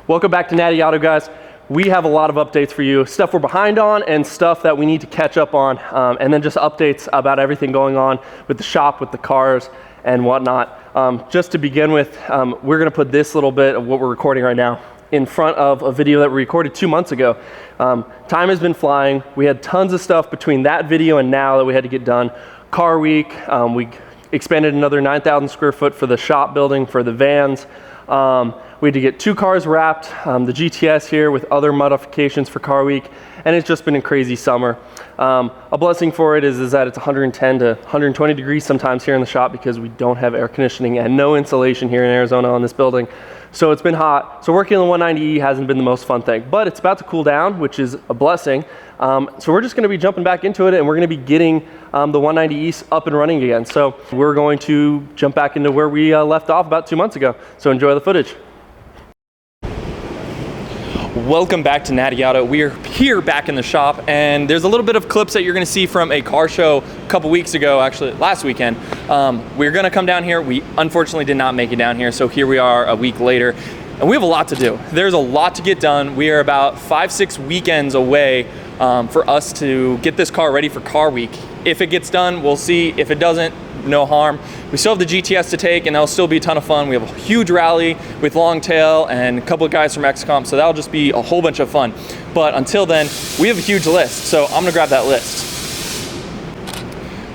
Welcome back to Natty Auto, guys. We have a lot of updates for you, stuff we're behind on and stuff that we need to catch up on, and then just updates about everything going on with the shop, with the cars and whatnot. Just to begin with, we're gonna put this little bit of what we're recording right now in front of a video that we recorded 2 months ago. Time has been flying. We had tons of stuff between that video and now that we had to get done. Car week, we expanded another 9,000 square foot for the shop building for the vans. We had to get 2 cars wrapped, the GTS here with other modifications for car week, and it's just been a crazy summer. A blessing for it is that it's 110 to 120 degrees sometimes here in the shop because we don't have air conditioning and no insulation here in Arizona on this building. So it's been hot. So working on the 190E hasn't been the most fun thing, but it's about to cool down, which is a blessing. So we're just gonna be jumping back into it and we're gonna be getting the 190E up and running again. So we're going to jump back into where we left off about 2 months ago. So enjoy the footage. Welcome back to Natty Auto. We are here back in the shop and there's a little bit of clips that you're gonna see from a car show a couple weeks ago, actually last weekend. We're gonna come down here. We unfortunately did not make it down here, so here we are a week later and we have a lot to do. There's a lot to get done. We are about 5-6 weekends away for us to get this car ready for car week. If it gets done, we'll see. If it doesn't, no harm. We still have the GTS to take and that'll still be a ton of fun. We have a huge rally with Longtail and a couple of guys from XComp, so that'll just be a whole bunch of fun. But until then, we have a huge list, so I'm gonna grab that list.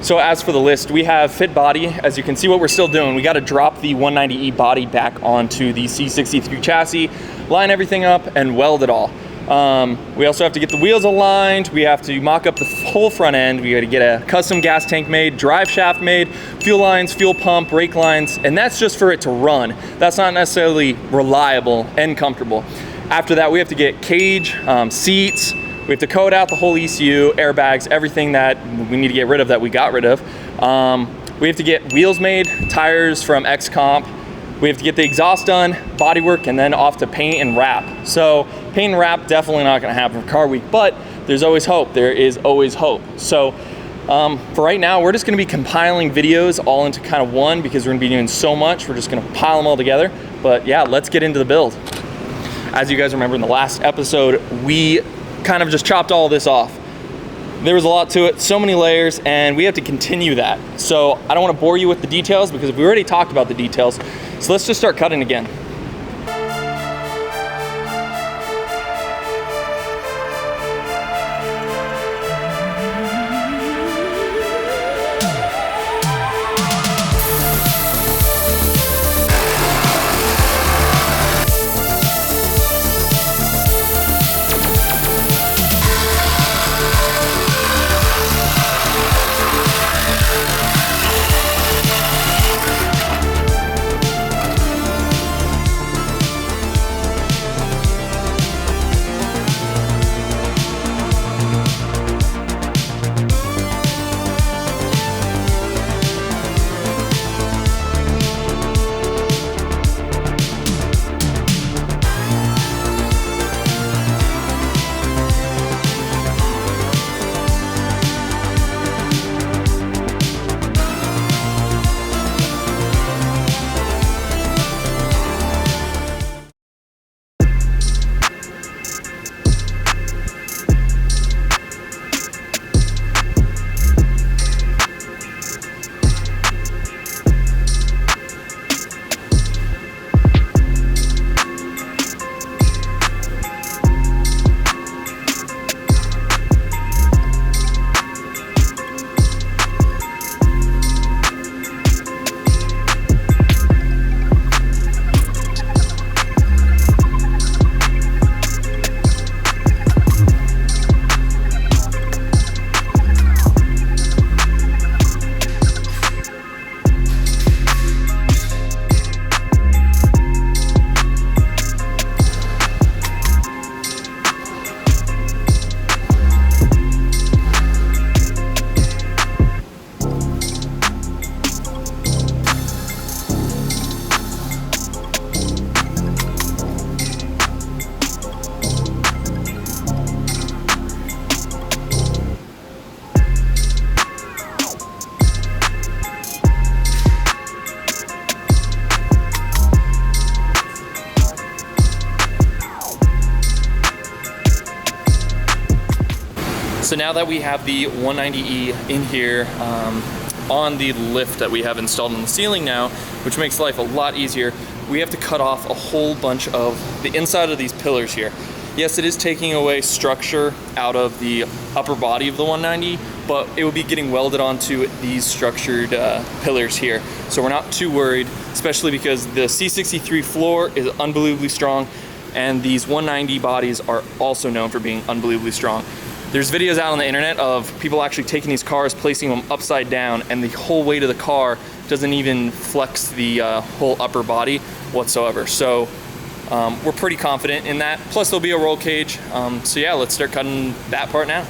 So as for the list, we have fit body. As you can see what we're still doing, we gotta drop the 190E body back onto the C63 chassis, line everything up and weld it all. We also have to get the wheels aligned. We have to mock up the whole front end. We got to get a custom gas tank made, drive shaft made, fuel lines, fuel pump, brake lines, and that's just for it to run. That's not necessarily reliable and comfortable. After that, we have to get cage, seats. We have to coat out the whole ECU, airbags, everything that we need to get rid of that we got rid of. We have to get wheels made, tires from XComp. We have to get the exhaust done, bodywork, and then off to paint and wrap. So paint and wrap, definitely not gonna happen for car week, but there's always hope. There is always hope. So for right now, we're just gonna be compiling videos all into kind of one because we're gonna be doing so much. We're just gonna pile them all together. But yeah, let's get into the build. As you guys remember in the last episode, we kind of just chopped all of this off. There was a lot to it, so many layers, and we have to continue that. So I don't wanna bore you with the details because we already talked about the details. So let's just start cutting again. So now that we have the 190E in here on the lift that we have installed on the ceiling now, which makes life a lot easier, we have to cut off a whole bunch of the inside of these pillars here. Yes, it is taking away structure out of the upper body of the 190, but it will be getting welded onto these structured pillars here. So we're not too worried, especially because the C63 floor is unbelievably strong, and these 190 bodies are also known for being unbelievably strong. There's videos out on the internet of people actually taking these cars, placing them upside down, and the whole weight of the car doesn't even flex the whole upper body whatsoever. So we're pretty confident in that. Plus there'll be a roll cage. So yeah, let's start cutting that part now.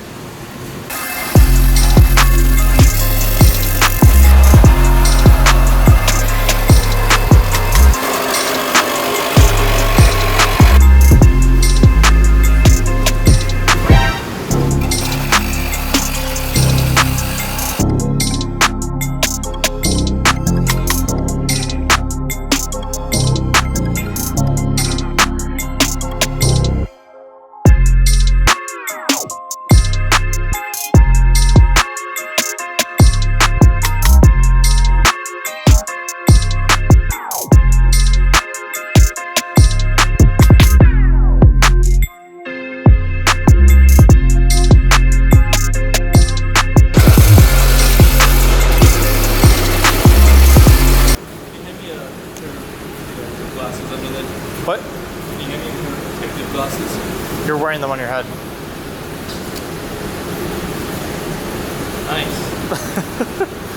What? Can you give me protective glasses? You're wearing them on your head. Nice.